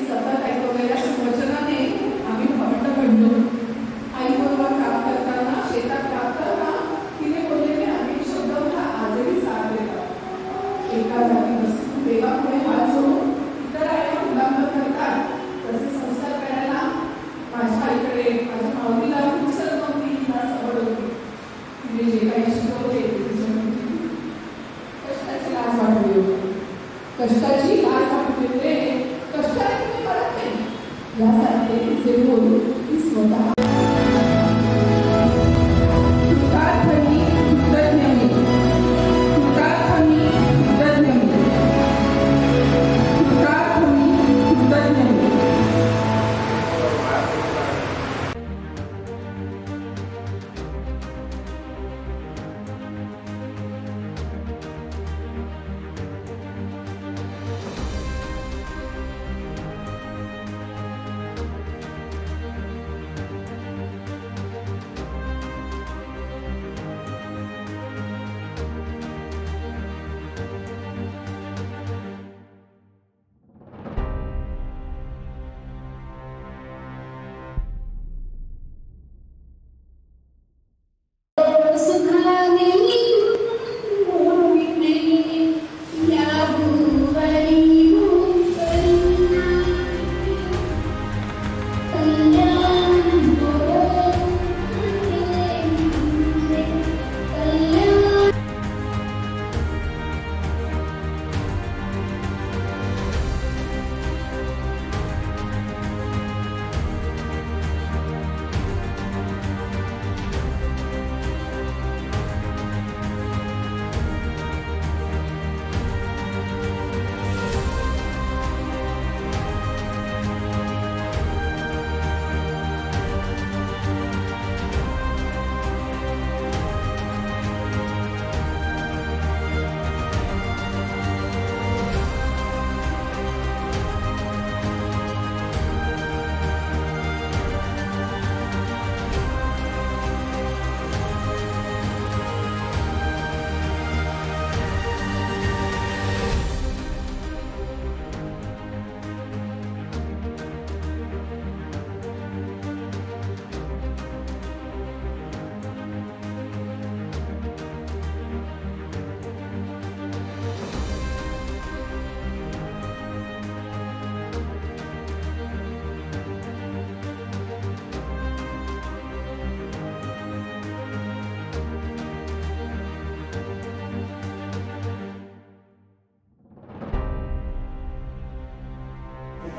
सतत ऐकवलेल्या सूचनाने आम्ही भावंड घडलो. आईबरोबर काम करताना शेतात राहताना तिने बोललेले अनेक शब्द मला आजही साधलेला. एका जागी बसून देवापुढे हात जोडून इतर आईला मुलांना करतात तसे संस्कार करायला माझ्या आईकडे माझ्या माऊलीला फुरसत नव्हती किंवा सवड होती. तिने जे काही शिकवले कष्टाची लाज वाटली होती. कष्टाची लाज वाटलेले कष्टाने तुम्ही करत नाही यासारखे जे बोलून ती स्वतः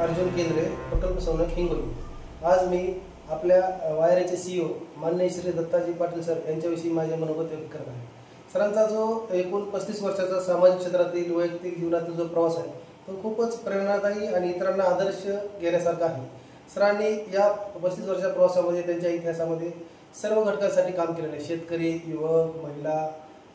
अर्जुन केंद्रे, प्रकल्प संचालक हिंगोली. आज मी आपल्या वायरेचे CEO माननीय श्री दत्ताजी पाटील सर यांच्याविषयी माझे मनोगत व्यक्त करत आहे. सरांचा जो एकूण 35 वर्षाचा सामाजिक क्षेत्रातील वैयक्तिक जीवनातील जो प्रवास आहे तो खूपच प्रेरणादायी आणि इतरांना आदर्श घेण्यासारखा आहे. सरांनी या 35 वर्षाच्या प्रवासामध्ये त्यांच्या इतिहासामध्ये सर्व घटकांसाठी काम केलेले आहे. शेतकरी, युवक, महिला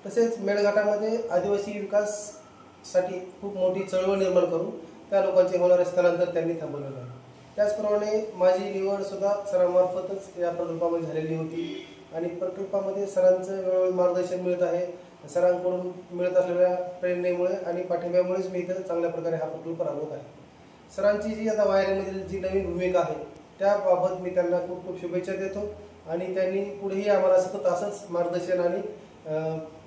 तसेच मेळघाटामध्ये आदिवासी विकाससाठी खूप मोठी चळवळ निर्माण करून त्या लोकांचे होणारे स्थलांतर त्यांनी थांबवलेलं आहे. त्याचप्रमाणे माझी निवड सुद्धा सरांमार्फतच या प्रकल्पामध्ये झालेली होती आणि प्रकल्पामध्ये सरांचं वेळोवेळी मार्गदर्शन मिळत आहे. सरांकडून मिळत असलेल्या प्रेरणेमुळे आणि पाठिंब्यामुळेच मी इथं चांगल्या प्रकारे हा प्रकल्प राबवत आहे. सरांची जी आता वायरेमधील जी नवीन भूमिका आहे त्याबाबत मी त्यांना खूप खूप शुभेच्छा देतो आणि त्यांनी पुढेही आम्हाला सतत असंच मार्गदर्शन आणि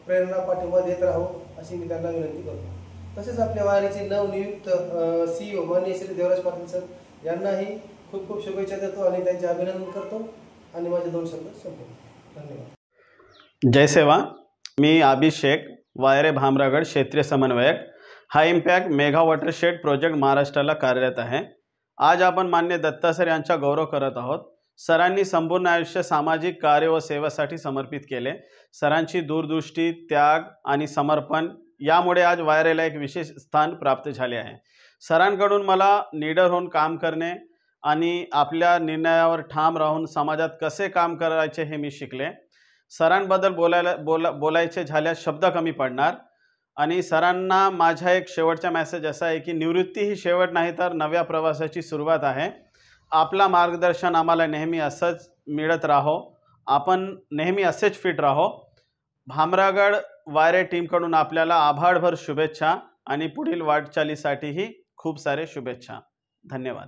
प्रेरणा पाठिंबा देत राहो अशी मी त्यांना विनंती करतो. तसेच आपल्या वायरेचे नवनियुक्त CEO माननीय श्री देवराज पाटील सर यांनाही खूप खूप शुभेच्छा देतो आणि त्यांचे अभिनंदन करतो आणि माझे 2 शब्द संपवतो. धन्यवाद. जय सेवा. मी आबिद शेख, वायरे भामरागड क्षेत्रीय समन्वयक, हाय इम्पॅक्ट मेगा वॉटरशेड प्रोजेक्ट महाराष्ट्राला कार्यरत आहे. आज आपण मान्य दत्ता सर यांचा गौरव करत आहोत. सरांनी संपूर्ण आयुष्य सामाजिक कार्य व सेवेसाठी समर्पित केले. सरांची दूरदृष्टी, त्याग आणि समर्पण यामुळे आज वायरेला एक विशेष स्थान प्राप्त झाले आहे. सरांकडून मला लीडर होऊन काम करणे आणि आपल्या निर्णयावर ठाम राहून समाजात कसे काम करायचे हे मी शिकले. सरांबद्दल बोलायचे झाल्यास शब्द कमी पडणार आणि सरांना माझा एक शेवटचा मेसेज असा आहे की निवृत्ती ही शेवट नाही तर नव्या प्रवासाची सुरुवात आहे. आपला मार्गदर्शन आम्हाला नेहमी असंच मिळत राहो. आपण नेहमी असेच फिट राहो. भामरागड वायरे टीमकडून आपल्याला आभाळभर शुभेच्छा आणि पुढील वाटचालीसाठीही खूप सारे शुभेच्छा. धन्यवाद.